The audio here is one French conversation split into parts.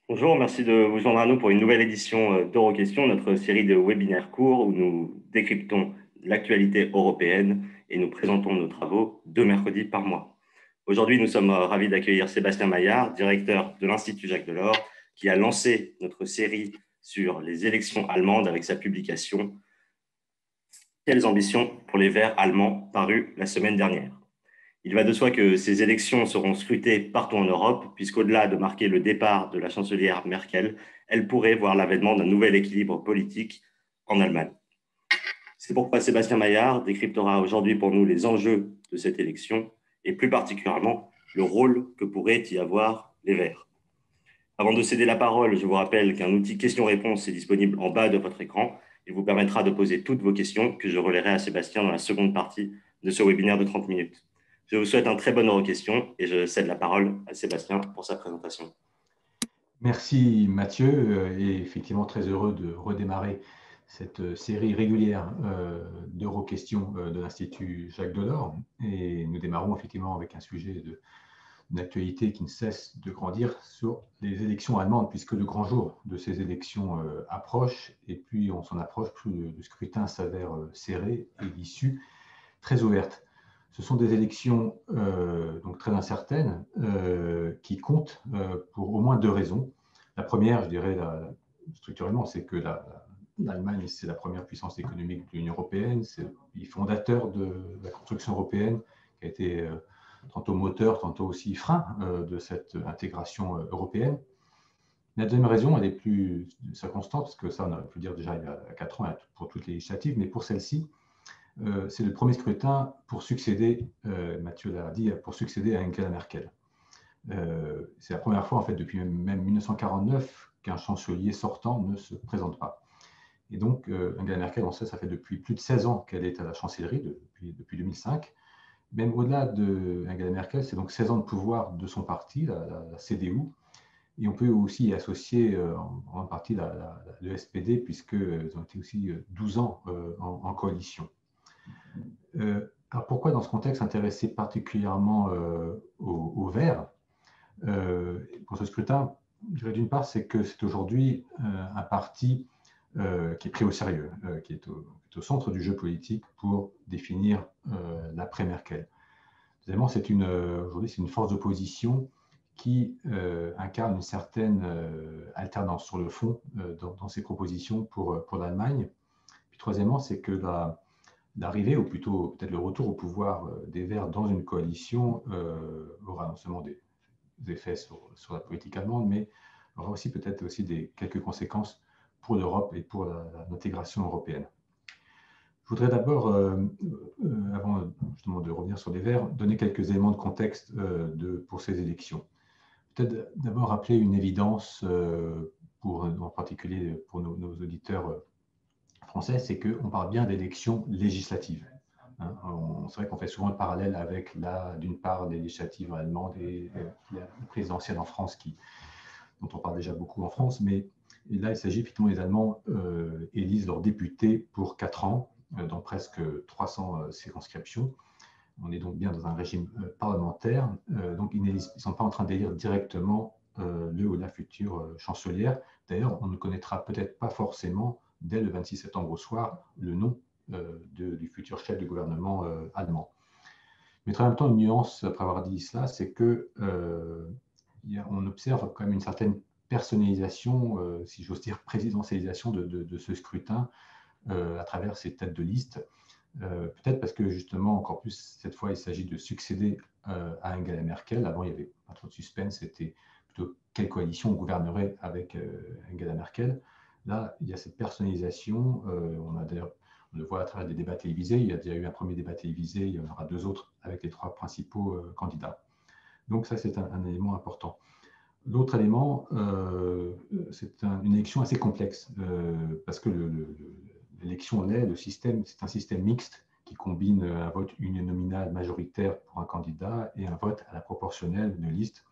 Bonjour, merci de vous joindre à nous pour une nouvelle édition d'EuroQuestions, notre série de webinaires courts où nous décryptons l'actualité européenne et nous présentons nos travaux 2 mercredis par mois. Aujourd'hui, nous sommes ravis d'accueillir Sébastien Maillard, directeur de l'Institut Jacques Delors, qui a lancé notre série sur les élections allemandes avec sa publication Quelles ambitions pour les Verts allemands, parue la semaine dernière. Il va de soi que ces élections seront scrutées partout en Europe, puisqu'au-delà de marquer le départ de la chancelière Merkel, elles pourraient voir l'avènement d'un nouvel équilibre politique en Allemagne. C'est pourquoi Sébastien Maillard décryptera aujourd'hui pour nous les enjeux de cette élection et plus particulièrement le rôle que pourraient y avoir les Verts. Avant de céder la parole, je vous rappelle qu'un outil questions-réponses est disponible en bas de votre écran. Il vous permettra de poser toutes vos questions que je relayerai à Sébastien dans la seconde partie de ce webinaire de 30 minutes. Je vous souhaite un très bon Euro-question et je cède la parole à Sébastien pour sa présentation. Merci Mathieu, et effectivement très heureux de redémarrer cette série régulière d'Euro-questions de l'Institut Jacques Delors. Et nous démarrons effectivement avec un sujet d'actualité qui ne cesse de grandir sur les élections allemandes, puisque le grand jour de ces élections approche, et plus on s'en approche, plus le scrutin s'avère serré et l'issue très ouverte. Ce sont des élections donc très incertaines qui comptent pour au moins deux raisons. La première, je dirais structurellement, c'est que l'Allemagne, c'est la première puissance économique de l'Union européenne, c'est le fondateur de la construction européenne, qui a été tantôt moteur, tantôt aussi frein de cette intégration européenne. La deuxième raison, elle est plus circonstante, parce que ça, on aurait pu le dire déjà il y a 4 ans pour toutes les législatives, mais pour celle-ci, c'est le premier scrutin pour succéder, Mathieu l'a dit, pour succéder à Angela Merkel. C'est la première fois, en fait, depuis même 1949, qu'un chancelier sortant ne se présente pas. Et donc, Angela Merkel, on sait, ça fait depuis plus de 16 ans qu'elle est à la chancellerie, depuis 2005. Même au-delà de Angela Merkel, c'est donc 16 ans de pouvoir de son parti, la CDU. Et on peut aussi y associer en grande partie le SPD, puisqu'ils ont été aussi 12 ans en coalition. Alors pourquoi dans ce contexte s'intéresser particulièrement aux Verts pour ce scrutin? Je dirais d'une part, c'est que c'est aujourd'hui un parti qui est pris au sérieux, qui est au centre du jeu politique pour définir l'après-Merkel. Deuxièmement, aujourd'hui, c'est une force d'opposition qui incarne une certaine alternance sur le fond dans ses propositions pour l'Allemagne. Puis troisièmement, c'est que l'arrivée, ou plutôt peut-être le retour au pouvoir des Verts dans une coalition aura non seulement des effets sur la politique allemande, mais aura aussi peut-être aussi quelques conséquences pour l'Europe et pour l'intégration européenne. Je voudrais d'abord, avant justement de revenir sur les Verts, donner quelques éléments de contexte pour ces élections. Peut-être d'abord rappeler une évidence, en particulier pour nos auditeurs français, c'est qu'on parle bien d'élections législatives. Hein, c'est vrai qu'on fait souvent le parallèle avec, d'une part, les législatives allemandes et la présidentielle en France, dont on parle déjà beaucoup en France, mais là, il s'agit effectivement des Allemands élisent leurs députés pour 4 ans, dans presque 300 circonscriptions. On est donc bien dans un régime parlementaire, donc ils ne sont pas en train d'élire directement le ou la future chancelière. D'ailleurs, on ne connaîtra peut-être pas forcément dès le 26 septembre au soir, le nom du futur chef du gouvernement allemand. Mais en même temps, une nuance, après avoir dit cela, c'est que on observe quand même une certaine personnalisation, si j'ose dire, présidentialisation de ce scrutin à travers ces têtes de liste. Peut-être parce que justement, encore plus, cette fois, il s'agit de succéder à Angela Merkel. Avant, il n'y avait pas trop de suspense, c'était plutôt quelle coalition gouvernerait avec Angela Merkel. Là, il y a cette personnalisation. On le voit à travers des débats télévisés. Il y a déjà eu un premier débat télévisé, il y en aura 2 autres avec les 3 principaux candidats. Donc ça, c'est un élément important. L'autre élément, c'est une élection assez complexe, parce que l'élection le système, c'est un système mixte qui combine un vote uninominal majoritaire pour un candidat et un vote à la proportionnelle d'une liste.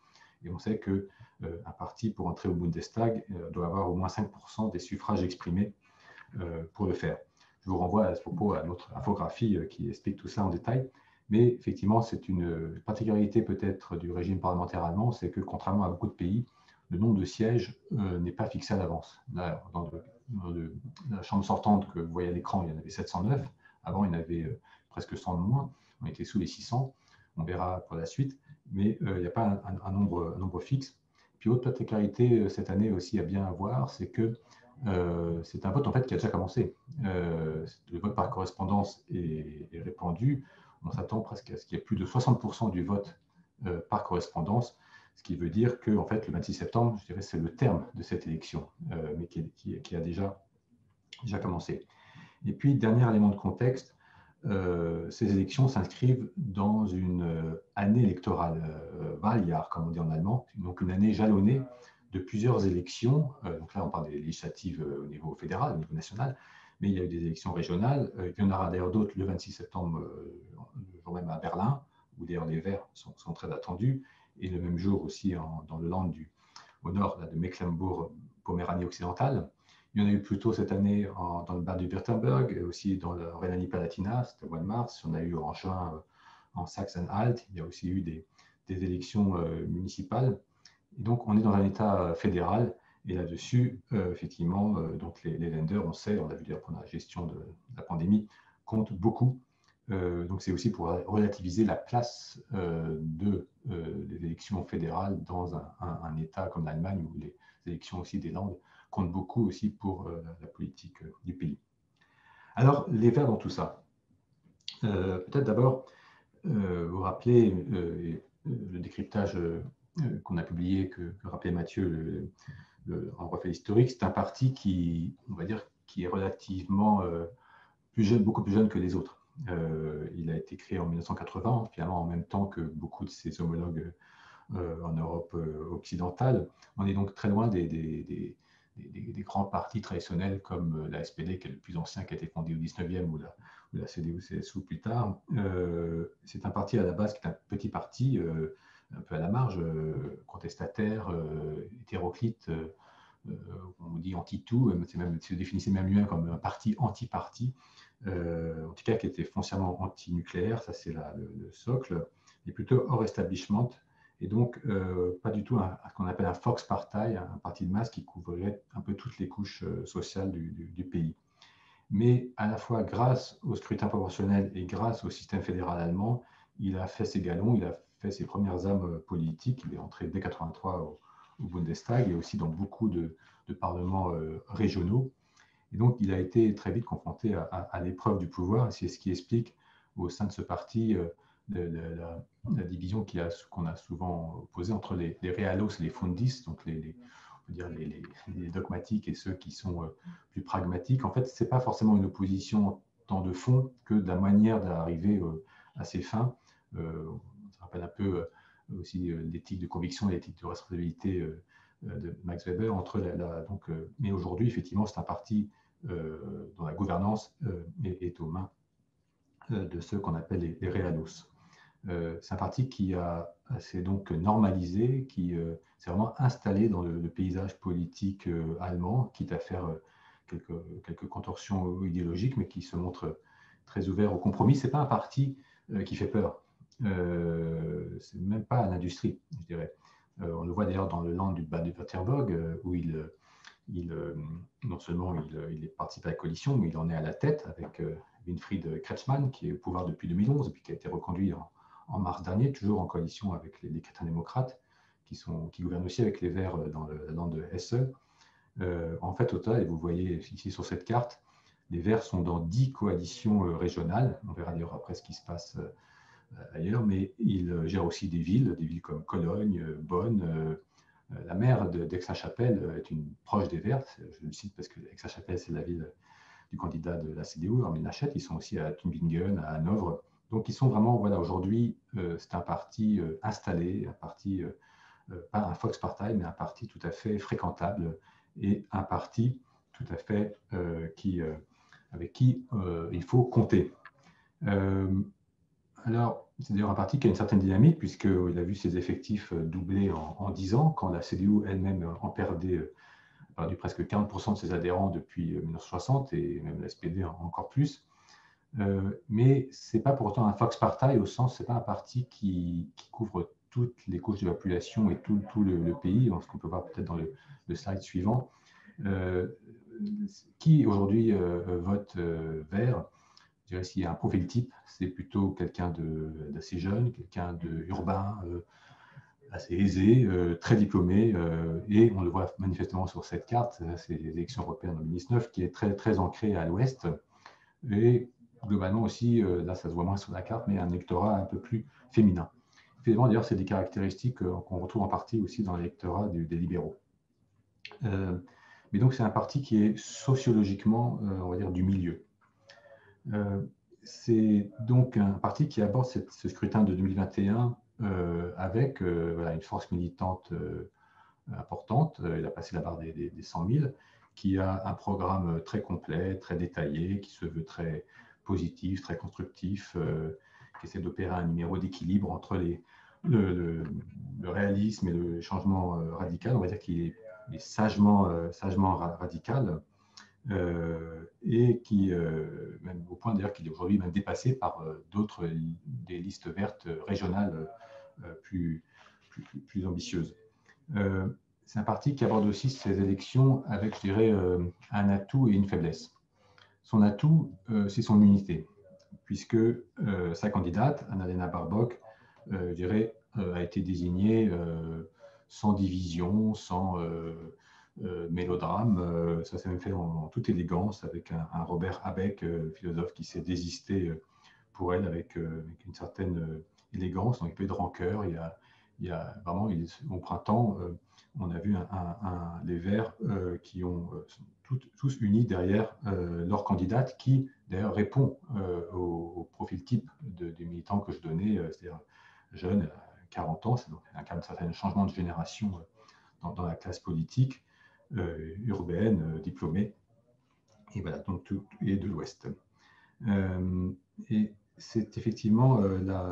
Et on sait qu'un parti, pour entrer au Bundestag, doit avoir au moins 5% des suffrages exprimés pour le faire. Je vous renvoie à ce propos à notre infographie qui explique tout ça en détail. Mais effectivement, c'est une particularité peut-être du régime parlementaire allemand, c'est que contrairement à beaucoup de pays, le nombre de sièges n'est pas fixé à l'avance. Dans la chambre sortante que vous voyez à l'écran, il y en avait 709. Avant, il y en avait presque 100 de moins. On était sous les 600. On verra pour la suite. Mais il n'y a pas un nombre fixe. Puis, autre particularité cette année aussi à bien voir, c'est que c'est un vote en fait qui a déjà commencé. Le vote par correspondance est répandu. On s'attend presque à ce qu'il y ait plus de 60% du vote par correspondance, ce qui veut dire que en fait, le 26 septembre, je dirais, c'est le terme de cette élection, mais qui a déjà commencé. Et puis, dernier élément de contexte, ces élections s'inscrivent dans une année électorale, Wahljahr, comme on dit en allemand, donc une année jalonnée de plusieurs élections. Donc là, on parle des législatives au niveau fédéral, au niveau national, mais il y a eu des élections régionales. Il y en aura d'ailleurs d'autres le 26 septembre, le jour même à Berlin, où d'ailleurs les Verts sont très attendus, et le même jour aussi dans le Land au nord là, de Mecklembourg-Poméranie occidentale. Il y en a eu plus tôt cette année dans le Bade-Württemberg et aussi dans le Rhénanie-Palatinat, c'était au mois de mars. On a eu en juin en Saxe-Anhalt. Il y a aussi eu des élections municipales. Et donc, on est dans un État fédéral. Et là-dessus, effectivement, donc les Länder, on sait, on l'a vu d'ailleurs pendant la gestion de la pandémie, comptent beaucoup. Donc, c'est aussi pour relativiser la place des élections fédérales dans un État comme l'Allemagne, où les élections aussi des Landes compte beaucoup aussi pour la politique du pays. Alors, les Verts dans tout ça. Peut-être d'abord vous rappeler le décryptage qu'on a publié, que rappelait Mathieu en refait historique. C'est un parti qui, on va dire, qui est relativement plus jeune, beaucoup plus jeune que les autres. Il a été créé en 1980, finalement en même temps que beaucoup de ses homologues en Europe occidentale. On est donc très loin des grands partis traditionnels comme la SPD, qui est le plus ancien, qui a été fondé au 19e, ou la CDU-CSU plus tard. C'est un parti à la base qui est un petit parti, un peu à la marge, contestataire, hétéroclite, on dit anti-tout, il se définissait même lui-même comme un parti anti-parti, en tout cas qui était foncièrement anti-nucléaire, ça c'est le socle, et plutôt hors establishment. Et donc, pas du tout ce qu'on appelle un Volkspartei, un parti de masse qui couvrirait un peu toutes les couches sociales du pays. Mais à la fois grâce au scrutin proportionnel et grâce au système fédéral allemand, il a fait ses galons, il a fait ses premières armes politiques. Il est entré dès 1983 au Bundestag et aussi dans beaucoup de parlements régionaux. Et donc, il a été très vite confronté à l'épreuve du pouvoir. C'est ce qui explique au sein de ce parti la division qu'on a souvent opposée entre les realos et les fundis, donc les dogmatiques et ceux qui sont plus pragmatiques. En fait, ce n'est pas forcément une opposition tant de fond que de la manière d'arriver à ses fins. Ça rappelle un peu aussi l'éthique de conviction et l'éthique de responsabilité de Max Weber. Mais aujourd'hui, effectivement, c'est un parti dont la gouvernance est aux mains de ceux qu'on appelle les realos. C'est un parti qui s'est donc normalisé, qui s'est vraiment installé dans le paysage politique allemand, quitte à faire quelques contorsions idéologiques, mais qui se montre très ouvert au compromis. Ce n'est pas un parti qui fait peur. C'est même pas l'industrie, je dirais. On le voit d'ailleurs dans le Land du Bade-Württemberg, où non seulement il participe à la coalition, mais il en est à la tête avec Winfried Kretschmann, qui est au pouvoir depuis 2011 et puis qui a été reconduit en mars dernier, toujours en coalition avec les chrétiens-démocrates, qui gouvernent aussi avec les Verts dans le Land de Hesse. En fait, au total, et vous voyez ici sur cette carte, les Verts sont dans 10 coalitions régionales. On verra d'ailleurs après ce qui se passe ailleurs, mais ils gèrent aussi des villes comme Cologne, Bonn. La maire d'Aix-la-Chapelle est une proche des Verts. Je le cite parce que Aix-la-Chapelle, c'est la ville du candidat de la CDU, Armin Laschet. Ils sont aussi à Tübingen, à Hanovre. Donc, ils sont vraiment, voilà, aujourd'hui, c'est un parti installé, un parti, pas un Volkspartei, mais un parti tout à fait fréquentable et un parti tout à fait avec qui il faut compter. Alors, c'est d'ailleurs un parti qui a une certaine dynamique, puisqu'il a vu ses effectifs doubler en 10 ans, quand la CDU elle-même en perdait perdu presque 40% de ses adhérents depuis 1960, et même la SPD encore plus. Mais ce n'est pas pour autant un Volkspartei, au sens, ce n'est pas un parti qui couvre toutes les couches de la population et tout le pays, ce qu'on peut voir peut-être dans le slide suivant. Qui aujourd'hui vote vert? Je dirais s'il y a un profil type, c'est plutôt quelqu'un d'assez jeune, quelqu'un d'urbain, assez aisé, très diplômé, et on le voit manifestement sur cette carte, c'est les élections européennes en 2019, qui est très, très ancrée à l'ouest, et globalement aussi, là ça se voit moins sur la carte, mais un électorat un peu plus féminin. Finalement, d'ailleurs, c'est des caractéristiques qu'on retrouve en partie aussi dans l'électorat des libéraux. Mais donc, c'est un parti qui est sociologiquement, on va dire, du milieu. C'est donc un parti qui aborde ce scrutin de 2021 avec voilà, une force militante importante. Il a passé la barre des 100 000, qui a un programme très complet, très détaillé, qui se veut très positif, très constructif, qui essaie d'opérer un numéro d'équilibre entre le réalisme et le changement radical. On va dire qu'il est sagement radical. Et qui, même au point d'ailleurs qu'il est aujourd'hui même dépassé par d'autres des listes vertes régionales plus ambitieuses. C'est un parti qui aborde aussi ces élections avec, je dirais, un atout et une faiblesse. Son atout, c'est son unité, puisque sa candidate, Annalena Baerbock, je dirais, a été désignée sans division, sans mélodrame. Ça s'est même fait en toute élégance avec un Robert Habeck, philosophe, qui s'est désisté pour elle avec une certaine élégance, donc peu de rancœur. Il y a vraiment, au printemps, on a vu les Verts qui ont tous unis derrière leur candidate, qui d'ailleurs répond au profil type des militants que je donnais, c'est-à-dire jeunes, 40 ans, c'est donc un certain changement de génération dans la classe politique, urbaine, diplômée, et voilà, donc et de l'Ouest. Et c'est effectivement,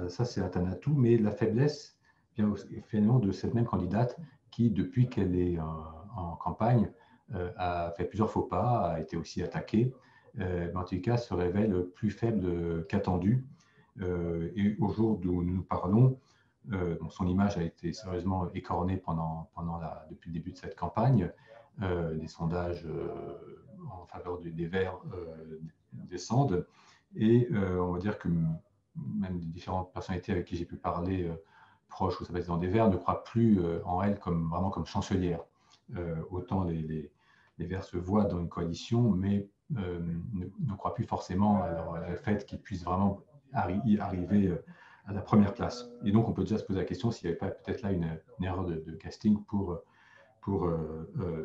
ça c'est un atout, mais la faiblesse vient finalement de cette même candidate qui, depuis qu'elle est en campagne, a fait plusieurs faux pas, a été aussi attaquée, mais en tout cas se révèle plus faible qu'attendu. Et au jour où nous parlons, son image a été sérieusement écornée depuis le début de cette campagne. Les sondages en faveur des Verts descendent. Et on va dire que même les différentes personnalités avec qui j'ai pu parler, proches ou sympathisants des Verts, ne croient plus en elle vraiment comme chancelière. Autant les Verts se voient dans une coalition, mais ne croient plus forcément à le fait qu'ils puissent vraiment y arriver à la première place. Et donc, on peut déjà se poser la question s'il n'y avait pas peut-être là une erreur de casting pour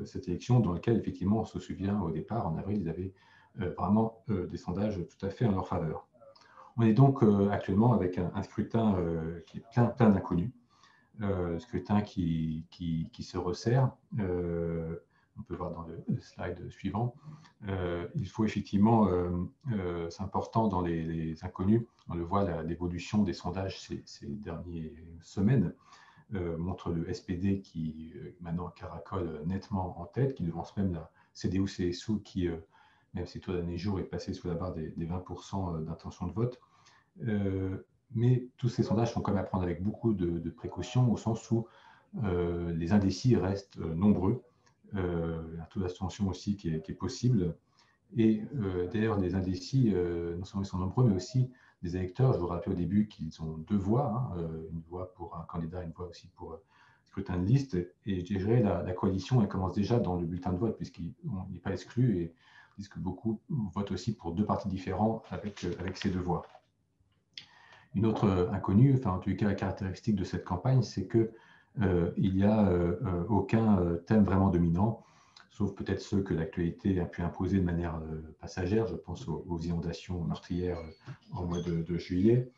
cette élection, dans laquelle, effectivement, on se souvient, au départ, en avril, ils avaient vraiment des sondages tout à fait en leur faveur. On est donc actuellement avec un scrutin qui est plein d'inconnus, scrutin qui se resserre. On peut voir dans le slide suivant. Il faut effectivement, c'est important dans les inconnus, on le voit, l'évolution des sondages ces dernières semaines montre le SPD qui maintenant caracole nettement en tête, qui devance même la CDU-CSU qui, même ces taux derniers jours, est passé sous la barre des 20% d'intention de vote. Mais tous ces sondages sont quand même à prendre avec beaucoup de précautions, au sens où les indécis restent nombreux, un taux d'abstention aussi qui est possible. Et d'ailleurs, les indécis, non seulement ils sont nombreux, mais aussi des électeurs. Je vous rappelle au début qu'ils ont deux voix, une voix pour un candidat, une voix aussi pour scrutin de liste. Et je dirais la coalition, elle commence déjà dans le bulletin de vote, puisqu'il n'est pas exclu, et puisque beaucoup votent aussi pour deux partis différents avec ces deux voix. Une autre inconnue, enfin en tout cas la caractéristique de cette campagne, c'est qu'il n'y a aucun thème vraiment dominant, sauf peut-être ceux que l'actualité a pu imposer de manière passagère. Je pense aux inondations meurtrières au mois de juillet,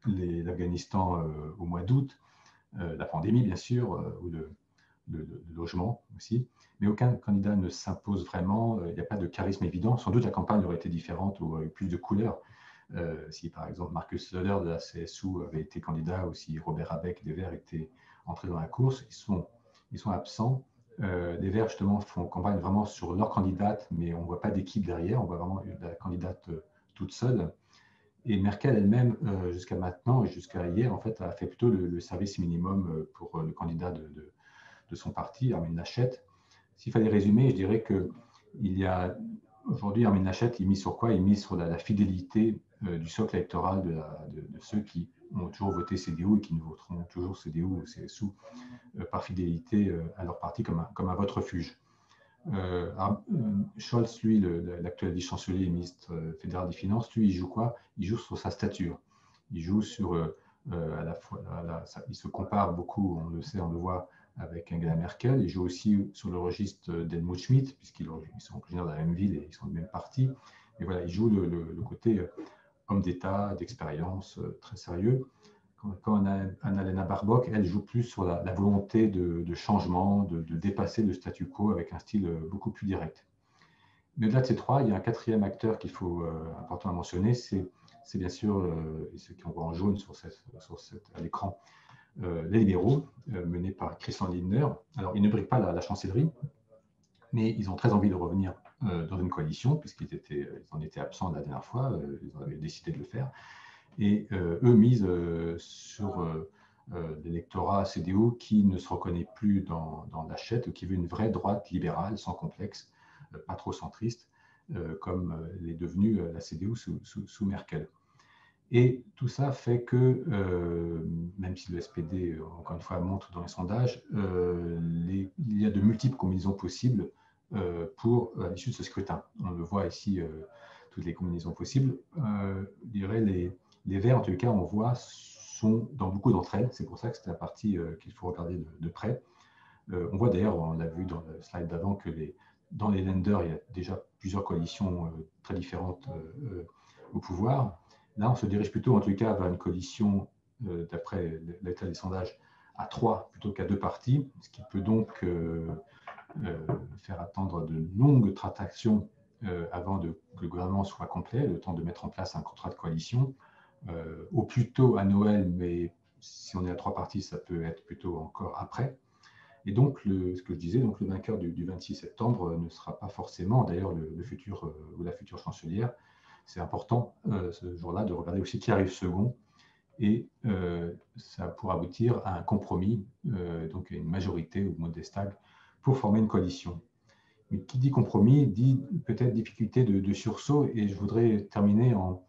l'Afghanistan au mois d'août, la pandémie bien sûr, ou le logement aussi. Mais aucun candidat ne s'impose vraiment, il n'y a pas de charisme évident. Sans doute la campagne aurait été différente ou avec plus de couleurs. Si par exemple Markus Söder de la CSU avait été candidat, ou si Robert Habeck des Verts était entré dans la course, ils sont absents. Les Verts justement font campagne vraiment sur leur candidate, mais on ne voit pas d'équipe derrière, on voit vraiment la candidate toute seule. Et Merkel elle-même, jusqu'à maintenant et jusqu'à hier, en fait, a fait plutôt le service minimum pour le candidat de son parti, Armin Laschet. S'il fallait résumer, je dirais que il y a aujourd'hui, Armin Laschet, il mise sur quoi? Il mise sur la fidélité du socle électoral de ceux qui ont toujours voté CDU et qui ne voteront toujours CDU ou CSU par fidélité à leur parti comme un vote refuge. Scholz, lui, l'actuel vice-chancelier et ministre fédéral des Finances, lui, il joue quoi? Il joue sur sa stature. Il joue sur, à la fois, il se compare beaucoup, on le sait, on le voit, avec Angela Merkel. Il joue aussi sur le registre d'Helmut Schmidt, puisqu'ils sont originaires de la même ville et ils sont du même parti. Et voilà, il joue le côté homme d'État, d'expérience, très sérieux. Quand Annalena Baerbock, elle joue plus sur la volonté de changement, de dépasser le statu quo avec un style beaucoup plus direct. Mais au-delà de ces trois, il y a un quatrième acteur qu'il faut important à mentionner, c'est bien sûr, ceux qui on voit en jaune à l'écran, les libéraux, menés par Christian Lindner. Alors, ils ne briguent pas la chancellerie, mais ils ont très envie de revenir dans une coalition, puisqu'ils en étaient absents la dernière fois, ils avaient décidé de le faire. Et eux misent sur l'électorat CDU qui ne se reconnaît plus dans Laschet, qui veut une vraie droite libérale, sans complexe, pas trop centriste, comme l'est devenue la CDU sous Merkel. Et tout ça fait que, même si le SPD, encore une fois, monte dans les sondages, il y a de multiples combinaisons possibles pour l'issue de ce scrutin. On le voit ici, toutes les combinaisons possibles. Je dirais les Verts, en tout cas, on voit, sont dans beaucoup d'entre elles. C'est pour ça que c'est la partie qu'il faut regarder de près. On voit d'ailleurs, on l'a vu dans le slide d'avant, que dans les lenders, il y a déjà plusieurs coalitions très différentes au pouvoir. Là, on se dirige plutôt, en tout cas, vers une coalition, d'après l'état des sondages, à 3 plutôt qu'à 2 partis, ce qui peut donc faire attendre de longues tractations avant que le gouvernement soit complet, le temps de mettre en place un contrat de coalition. Au plus tôt à Noël, mais si on est à 3 partis, ça peut être plutôt encore après. Et donc, ce que je disais, donc le vainqueur du 26 septembre ne sera pas forcément, d'ailleurs, le futur ou la future chancelière. C'est important ce jour-là de regarder aussi qui arrive second. Et ça pourra aboutir à un compromis, donc à une majorité au Bundestag, pour former une coalition. Mais qui dit compromis dit peut-être difficulté de sursaut. Et je voudrais terminer en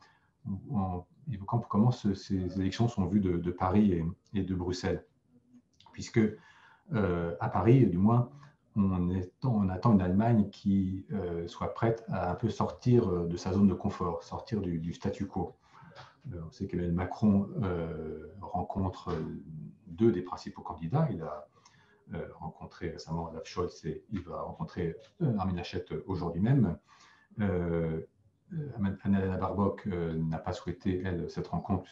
évoquant comment ces élections sont vues de Paris et de Bruxelles. Puisque à Paris, du moins, on attend une Allemagne qui soit prête à un peu sortir de sa zone de confort, sortir du statu quo. On sait qu'Emmanuel Macron rencontre deux des principaux candidats. Il a rencontré récemment Olaf Scholz et il va rencontrer Armin Laschet aujourd'hui même. Annalena Baerbock n'a pas souhaité, elle, cette rencontre.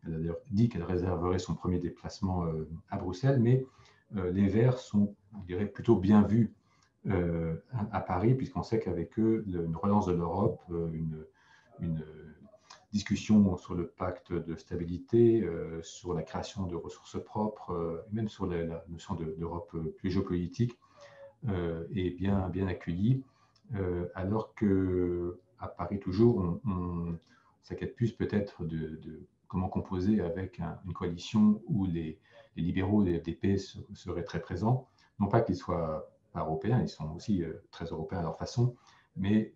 Elle a d'ailleurs dit qu'elle réserverait son premier déplacement à Bruxelles, mais les Verts sont, je dirais, plutôt bien vus à Paris, puisqu'on sait qu'avec eux, une relance de l'Europe, une discussion sur le pacte de stabilité, sur la création de ressources propres, même sur la notion d'Europe plus géopolitique, est bien accueillie, alors qu'à Paris, toujours, on s'inquiète plus peut-être de comment composer avec une coalition où les libéraux, les FDP seraient très présents. Non pas qu'ils soient pas européens, ils sont aussi très européens à leur façon, mais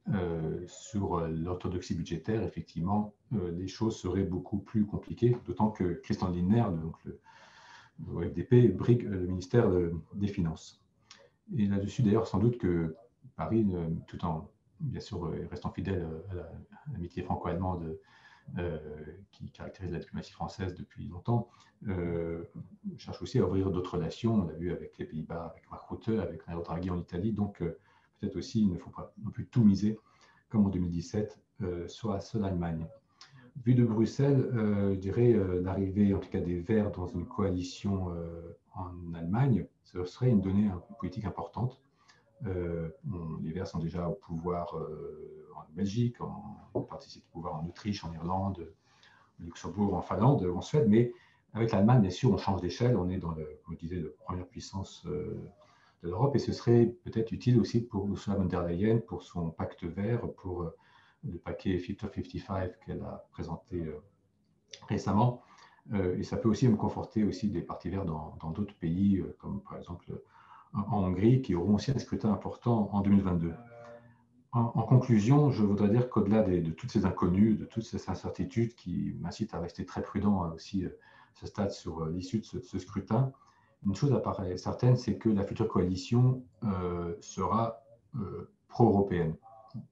sur l'orthodoxie budgétaire, effectivement, les choses seraient beaucoup plus compliquées, d'autant que Christian Lindner, donc le FDP, brigue le ministère des Finances. Et là-dessus, d'ailleurs, sans doute que Paris, tout en, bien sûr, restant fidèle à l'amitié franco-allemande qui caractérise la diplomatie française depuis longtemps, cherche aussi à ouvrir d'autres relations. On l'a vu avec les Pays-Bas, avec Mark Rutte, avec Mario Draghi en Italie. Donc, peut-être aussi, il ne faut pas non plus tout miser, comme en 2017, sur la seule Allemagne. Vu de Bruxelles, je dirais l'arrivée, en tout cas des Verts, dans une coalition en Allemagne, ce serait une donnée politique importante. Les Verts sont déjà au pouvoir en Belgique, on participe au pouvoir en Autriche, en Irlande, au Luxembourg, en Finlande, en Suède, mais avec l'Allemagne, bien sûr, on change d'échelle, on est dans, comme je disais, la première puissance de l'Europe, et ce serait peut-être utile aussi pour Ursula von der Leyen, pour son pacte vert, pour le paquet Fit for 55 qu'elle a présenté récemment. Et ça peut aussi me conforter aussi des partis verts dans d'autres pays, comme par exemple en Hongrie, qui auront aussi un scrutin important en 2022. En conclusion, je voudrais dire qu'au-delà de toutes ces inconnues, de toutes ces incertitudes qui m'incitent à rester très prudent aussi à ce stade sur l'issue de ce scrutin, une chose apparaît certaine, c'est que la future coalition sera pro-européenne.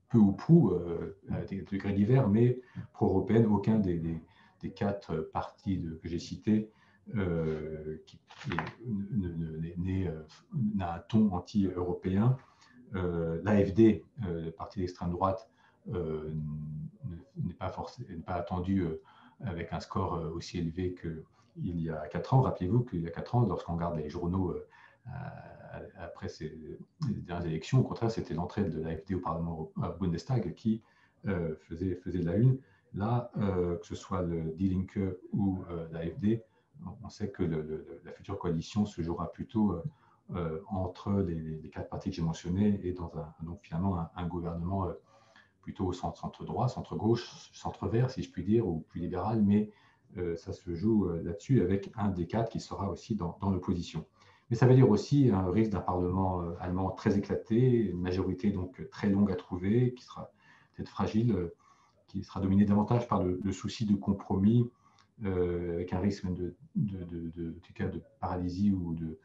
Peu ou prou, à des degrés divers, mais pro-européenne. Aucun des 4 partis que j'ai cités n'a un ton anti-européen. L'AfD, le parti d'extrême droite, n'est pas attendu avec un score aussi élevé qu'il y a 4 ans. Rappelez-vous qu'il y a 4 ans, lorsqu'on regarde les journaux après les dernières élections, au contraire, c'était l'entrée de l'AfD au Parlement Bundestag qui faisait de la une. Là, que ce soit le Die Linke ou l'AfD, on sait que la future coalition se jouera plutôt entre les 4 partis que j'ai mentionnés et donc finalement un gouvernement plutôt au centre-droit, centre-gauche, centre-vert, si je puis dire, ou plus libéral, mais ça se joue là-dessus avec un des 4 qui sera aussi dans l'opposition. Mais ça veut dire aussi un risque d'un Parlement allemand très éclaté, une majorité donc très longue à trouver, qui sera peut-être fragile, qui sera dominé davantage par le souci de compromis, avec un risque de paralysie ou de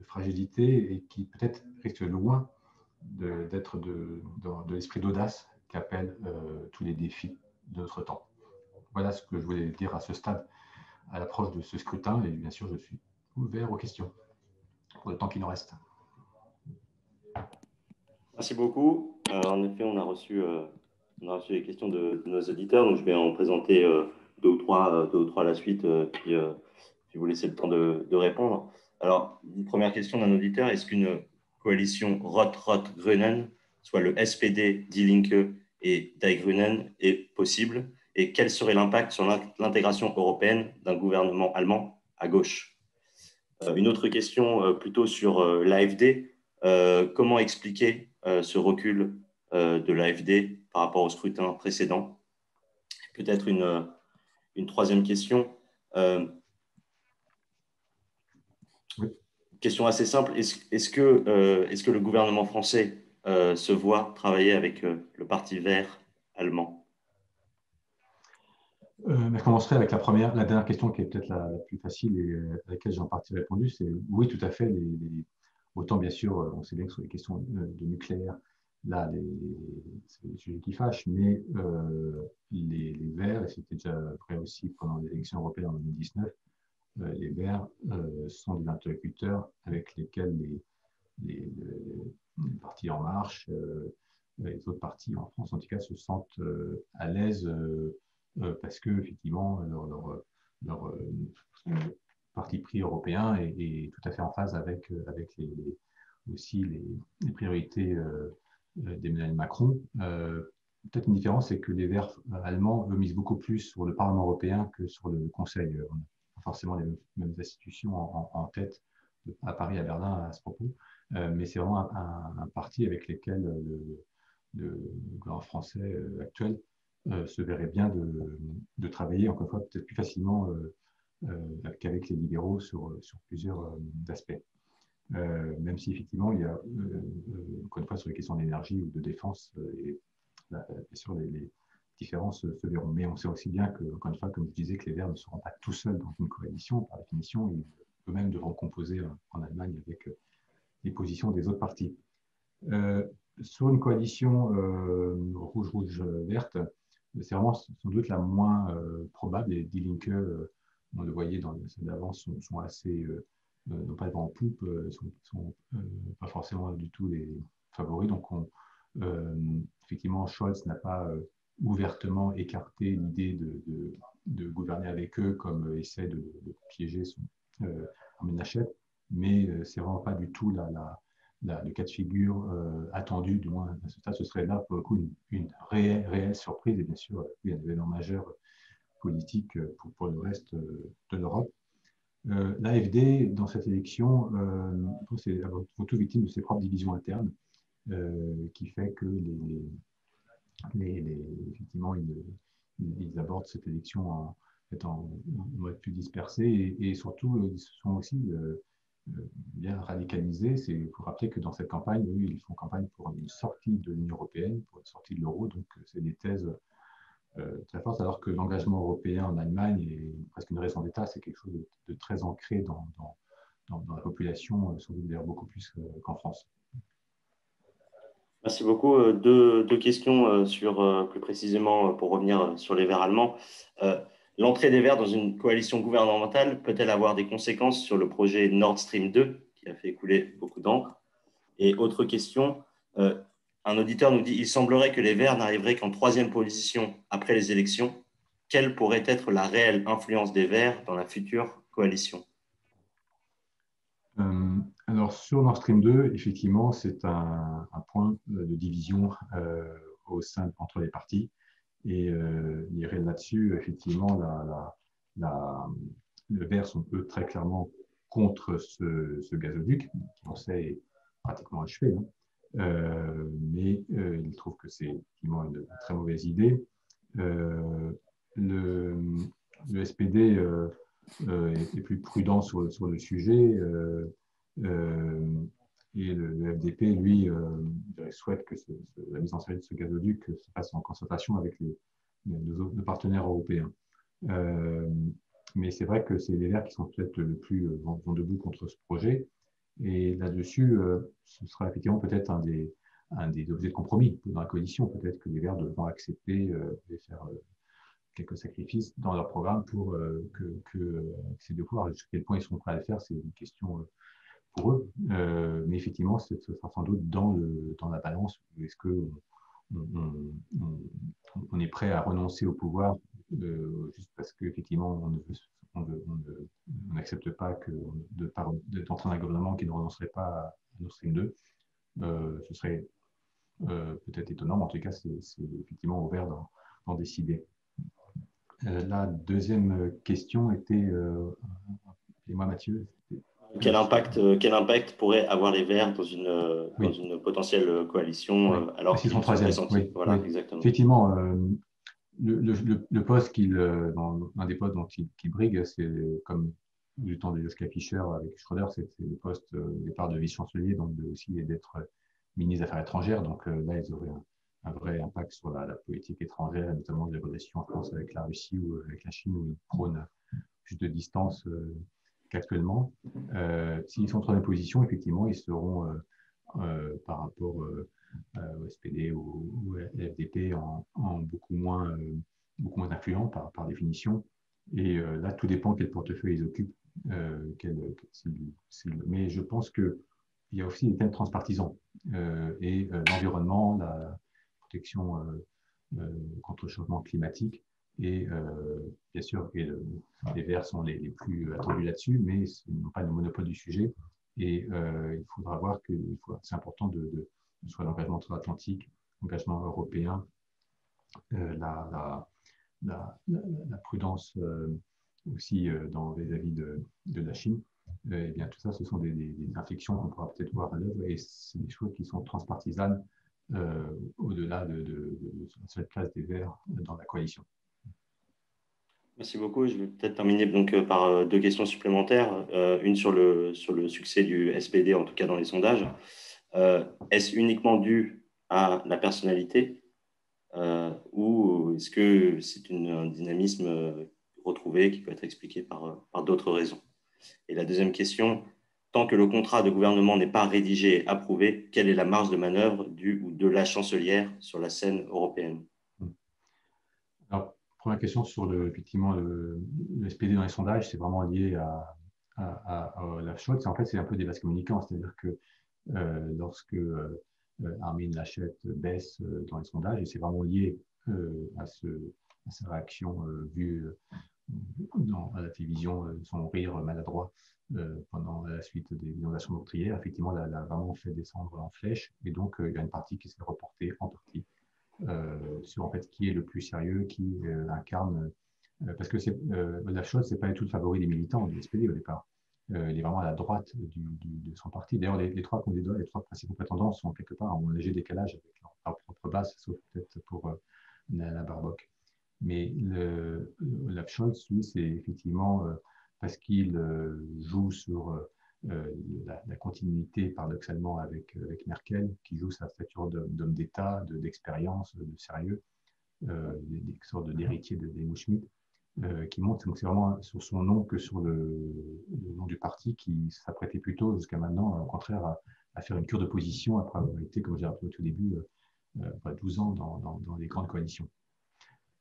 fragilité, et qui peut-être risque loin d'être de l'esprit d'audace qu'appellent tous les défis de notre temps. Voilà ce que je voulais dire à ce stade, à l'approche de ce scrutin, et bien sûr je suis ouvert aux questions pour le temps qui nous reste. Merci beaucoup. En effet, on a reçu les questions de nos auditeurs, donc je vais en présenter 2 ou 3 à la suite, puis vous laisser le temps de répondre. Alors, une première question d'un auditeur, est-ce qu'une coalition Rot-Rot-Grünen, soit le SPD, Die Linke et Die Grünen, est possible? Et quel serait l'impact sur l'intégration européenne d'un gouvernement allemand à gauche? Une autre question plutôt sur l'AfD. Comment expliquer ce recul de l'AfD par rapport au scrutin précédent? Peut-être une troisième question. Oui. Question assez simple. Est-ce que le gouvernement français se voit travailler avec le Parti vert allemand? Je commencerai avec la dernière question qui est peut-être la plus facile et à laquelle j'ai en partie répondu. C'est oui, tout à fait. Autant bien sûr, on sait bien que sur les questions de nucléaire, là, c'est des sujets qui fâchent, mais les Verts, et c'était déjà vrai aussi pendant l'élection européenne en 2019, les Verts sont des interlocuteurs avec lesquels les partis En Marche, les autres partis en France en tout cas, se sentent à l'aise parce que effectivement leur parti pris européen est tout à fait en phase avec aussi les priorités d'Emmanuel Macron. Peut-être une différence, c'est que les Verts allemands eux, misent beaucoup plus sur le Parlement européen que sur le Conseil. On n'a pas forcément les mêmes institutions en tête à Paris, à Berlin à ce propos, mais c'est vraiment un parti avec lequel le gouvernement français actuel se verrait bien de travailler, encore une fois, peut-être plus facilement qu'avec les libéraux sur plusieurs aspects. Même si effectivement, il y a, encore une fois, sur les questions d'énergie ou de défense, bien sûr, les différences se verront. Mais on sait aussi bien que, encore une fois, comme je disais, que les Verts ne seront pas tout seuls dans une coalition, par définition, ils eux-mêmes devront composer en Allemagne avec les positions des autres partis. Sur une coalition rouge-rouge-verte, c'est vraiment sans doute la moins probable. Les Die Linke, on le voyait dans les scènes d'avance, sont assez, non pas en poupe, sont pas forcément du tout les favoris. Donc, effectivement, Scholz n'a pas ouvertement écarté l'idée de gouverner avec eux comme essaie de piéger Armin Laschet, mais c'est vraiment pas du tout le cas de figure attendu, du moins à ce stade. Ce serait là pour le coup une réelle surprise, et bien sûr il y a un événement majeur politique pour le reste de l'Europe. L'AfD, dans cette élection, c'est avant tout victime de ses propres divisions internes, qui fait que les effectivement, ils abordent cette élection en mode plus dispersé et surtout, ils se sont aussi bien radicalisés. Il faut rappeler que dans cette campagne, eux, ils font campagne pour une sortie de l'Union européenne, pour une sortie de l'euro. Donc, c'est des thèses très fortes, alors que l'engagement européen en Allemagne est presque une raison d'État. C'est quelque chose de très ancré dans la population, sans doute d'ailleurs beaucoup plus qu'en France. Merci beaucoup. Deux questions plus précisément, pour revenir sur les Verts allemands. L'entrée des Verts dans une coalition gouvernementale peut-elle avoir des conséquences sur le projet Nord Stream 2, qui a fait couler beaucoup d'encre? Et autre question, un auditeur nous dit: il semblerait que les Verts n'arriveraient qu'en troisième position après les élections. Quelle pourrait être la réelle influence des Verts dans la future coalition? Alors, sur Nord Stream 2, effectivement, c'est un point de division entre les partis. Et il y aurait là-dessus, effectivement, le Vert sont eux très clairement contre ce gazoduc, qui on sait est pratiquement achevé. Hein. Mais ils trouvent que c'est effectivement une très mauvaise idée. Le SPD est plus prudent sur le sujet. Et le FDP, lui, souhaite que la mise en service de ce gazoduc se fasse en concertation avec nos partenaires européens. Mais c'est vrai que c'est les Verts qui sont peut-être le plus vont debout contre ce projet. Et là-dessus, ce sera effectivement peut-être un des objets de compromis dans la coalition. Peut-être que les Verts devront accepter et faire quelques sacrifices dans leur programme pour que ces deux pouvoirs, jusqu'à quel point ils seront prêts à le faire, c'est une question pour eux. Mais effectivement, ce sera sans doute dans la balance. Est-ce qu'on on est prêt à renoncer au pouvoir juste parce qu'effectivement, on n'accepte pas d'entrer dans un gouvernement qui ne renoncerait pas à Nord Stream 2. Ce serait peut-être étonnant, mais en tout cas, c'est effectivement ouvert d'en décider. La deuxième question était, et moi Mathieu. Quel impact pourrait avoir les Verts dans une potentielle coalition alors qu'ils sont pressentis? Oui, voilà, oui. exactement. Effectivement, le poste un des postes dont il brigue, c'est comme du temps de Joschka Fischer avec Schröder, c'est le poste au départ de vice-chancelier, donc aussi d'être ministre des Affaires étrangères. Donc là, ils auraient un vrai impact sur la politique étrangère, notamment les relations en France avec la Russie ou avec la Chine, où ils prônent plus de distance qu'actuellement. S'ils sont en troisième position, effectivement, ils seront par rapport au SPD ou à l'FDP en beaucoup moins influents par définition. Et là, tout dépend quel portefeuille ils occupent. Mais je pense qu'il y a aussi des thèmes transpartisans et l'environnement, la protection contre le changement climatique. Et bien sûr, les Verts sont les plus attendus là-dessus, mais ils n'ont pas le monopole du sujet. Et il faudra voir que c'est important soit l'engagement transatlantique, l'engagement européen, la prudence aussi vis-à-vis de la Chine. Et bien, tout ça, ce sont des inflexions qu'on pourra peut-être voir à l'œuvre, et c'est des choses qui sont transpartisanes au-delà de cette place des Verts dans la coalition. Merci beaucoup. Je vais peut-être terminer donc par deux questions supplémentaires. Une sur le succès du SPD, en tout cas dans les sondages. Est-ce uniquement dû à la personnalité ou est-ce que c'est un dynamisme retrouvé qui peut être expliqué par d'autres raisons? Et la deuxième question, tant que le contrat de gouvernement n'est pas rédigé et approuvé, quelle est la marge de manœuvre du ou de la chancelière sur la scène européenne? Alors, première question sur effectivement le SPD dans les sondages, c'est vraiment lié à la chose. En fait, c'est un peu des vases communicants, c'est-à-dire que lorsque Armin Laschet baisse dans les sondages, et c'est vraiment lié à sa réaction vue à la télévision, son rire maladroit pendant la suite des inondations meurtrières, effectivement, elle a vraiment fait descendre en flèche, et donc il y a une partie qui s'est reportée en partie sur en fait qui est le plus sérieux, qui incarne, parce que la chose, c'est pas du tout le favori des militants du SPD au départ. Il est vraiment à la droite de son parti. D'ailleurs, les trois candidats, les trois principaux prétendants sont quelque part en léger décalage avec leur propre base, sauf peut-être pour Annalena Baerbock. Mais Olaf Scholz, lui, c'est effectivement parce qu'il joue sur la continuité, paradoxalement, avec Merkel, qui joue sa stature d'homme d'État, d'expérience, de sérieux, des sortes d'héritier d'Helmut Schmidt, qui monte. Donc c'est vraiment sur son nom que sur le nom du parti, qui s'apprêtait plutôt jusqu'à maintenant, au contraire, à faire une cure de position après avoir été, comme j'ai rappelé au tout début, 12 ans dans les grandes coalitions.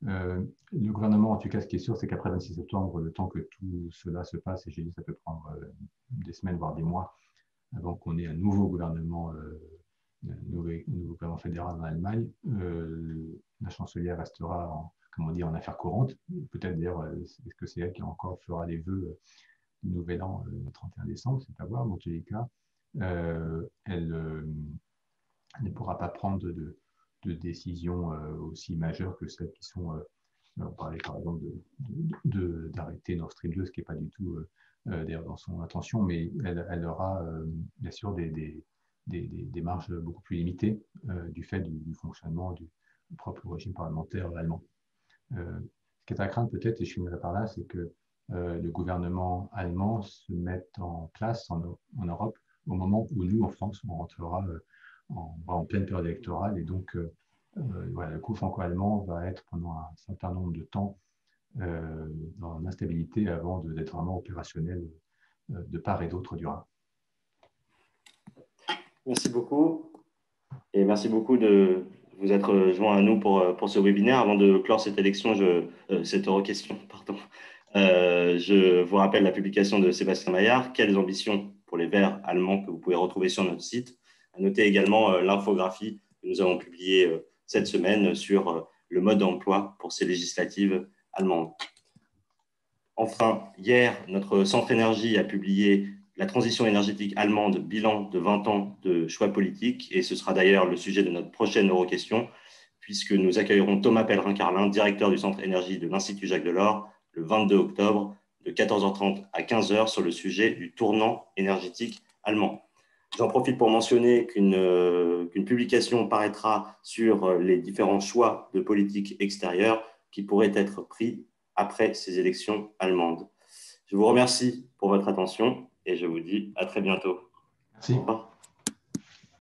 Le gouvernement, en tout cas, ce qui est sûr, c'est qu'après 26 septembre, le temps que tout cela se passe, et j'ai dit ça peut prendre des semaines, voire des mois, avant qu'on ait un nouveau gouvernement, nouveau gouvernement fédéral en Allemagne, la chancelière restera, comme on dit, en affaires courantes. Peut-être d'ailleurs, est-ce que c'est elle qui encore fera les vœux du Nouvel An le 31 décembre, c'est à voir. Dans tous les cas, elle ne pourra pas prendre de décisions aussi majeures que celles qui sont, on parlait par exemple d'arrêter Nord Stream 2, ce qui n'est pas du tout d'ailleurs dans son intention, mais elle aura bien sûr des marges beaucoup plus limitées du fait du fonctionnement du propre régime parlementaire allemand. Ce qui est à craindre peut-être, et je finirai par là, c'est que le gouvernement allemand se mette en place en Europe au moment où nous, en France, on rentrera en pleine période électorale. Et donc, voilà, le coup franco-allemand va être pendant un certain nombre de temps dans l'instabilité avant d'être vraiment opérationnel de part et d'autre du Rhin. Merci beaucoup. Et merci beaucoup de vous être joint à nous pour ce webinaire. Avant de clore cette élection, cette question, pardon, je vous rappelle la publication de Sébastien Maillard, Quelles ambitions pour les Verts allemands, que vous pouvez retrouver sur notre site. À noter également l'infographie que nous avons publiée cette semaine sur le mode d'emploi pour ces législatives allemandes. Enfin, hier, notre centre énergie a publié la transition énergétique allemande, bilan de 20 ans de choix politiques, et ce sera d'ailleurs le sujet de notre prochaine Euroquestion, puisque nous accueillerons Thomas Pellerin-Carlin, directeur du centre énergie de l'Institut Jacques Delors, le 22 octobre, de 14h30 à 15h, sur le sujet du tournant énergétique allemand. J'en profite pour mentionner qu'une publication paraîtra sur les différents choix de politique extérieure qui pourraient être pris après ces élections allemandes. Je vous remercie pour votre attention et je vous dis à très bientôt. Merci. Au revoir.